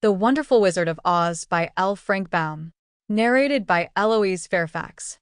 The Wonderful Wizard of Oz by L. Frank Baum. Narrated by Eloise Fairfax.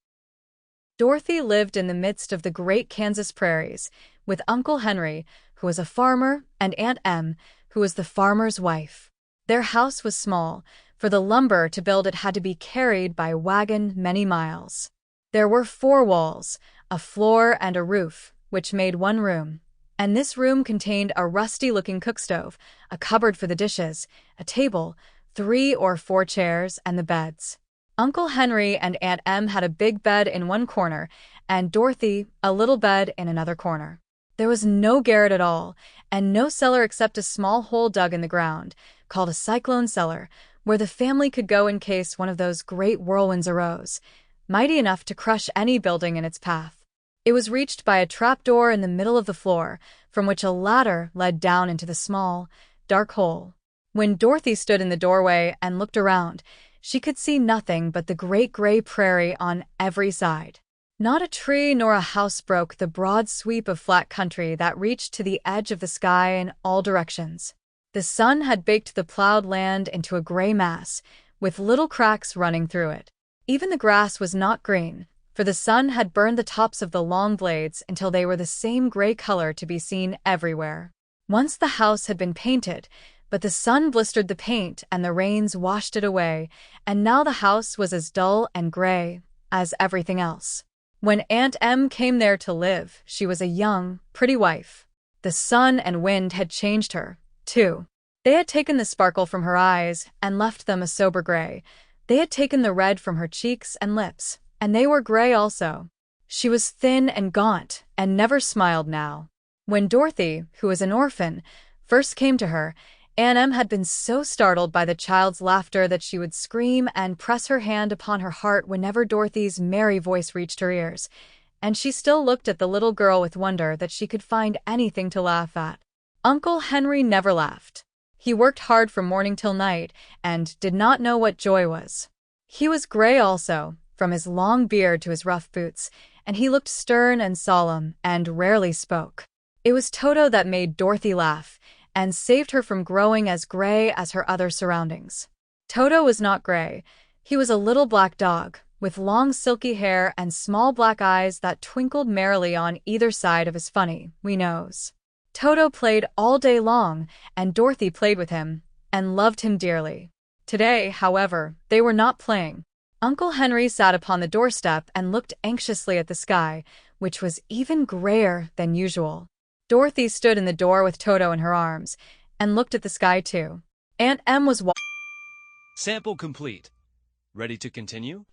Dorothy lived in the midst of the great Kansas prairies, with Uncle Henry, who was a farmer, and Aunt Em, who was the farmer's wife. Their house was small, for the lumber to build it had to be carried by wagon many miles. There were 4 walls, a floor and a roof, which made one room. And this room contained a rusty-looking cookstove, a cupboard for the dishes, a table, 3 or 4 chairs, and the beds. Uncle Henry and Aunt Em had a big bed in one corner, and Dorothy a little bed in another corner. There was no garret at all, and no cellar except a small hole dug in the ground, called a cyclone cellar, where the family could go in case one of those great whirlwinds arose, mighty enough to crush any building in its path. It was reached by a trapdoor in the middle of the floor, from which a ladder led down into the small, dark hole. When Dorothy stood in the doorway and looked around, she could see nothing but the great gray prairie on every side. Not a tree nor a house broke the broad sweep of flat country that reached to the edge of the sky in all directions. The sun had baked the plowed land into a gray mass, with little cracks running through it. Even the grass was not green, for the sun had burned the tops of the long blades until they were the same gray color to be seen everywhere. Once the house had been painted, but the sun blistered the paint and the rains washed it away, and now the house was as dull and gray as everything else. When Aunt Em came there to live, she was a young, pretty wife. The sun and wind had changed her, too. They had taken the sparkle from her eyes and left them a sober gray. They had taken the red from her cheeks and lips, and they were gray also. She was thin and gaunt, and never smiled now. When Dorothy, who was an orphan, first came to her, Aunt Em had been so startled by the child's laughter that she would scream and press her hand upon her heart whenever Dorothy's merry voice reached her ears, and she still looked at the little girl with wonder that she could find anything to laugh at. Uncle Henry never laughed. He worked hard from morning till night, and did not know what joy was. He was gray also, from his long beard to his rough boots, and he looked stern and solemn, and rarely spoke. It was Toto that made Dorothy laugh, and saved her from growing as gray as her other surroundings. Toto was not gray. He was a little black dog, with long silky hair and small black eyes that twinkled merrily on either side of his funny, wee nose. Toto played all day long, and Dorothy played with him, and loved him dearly. Today, however, they were not playing. Uncle Henry sat upon the doorstep and looked anxiously at the sky, which was even grayer than usual. Dorothy stood in the door with Toto in her arms, and looked at the sky too. Aunt Em was Sample complete. Ready to continue?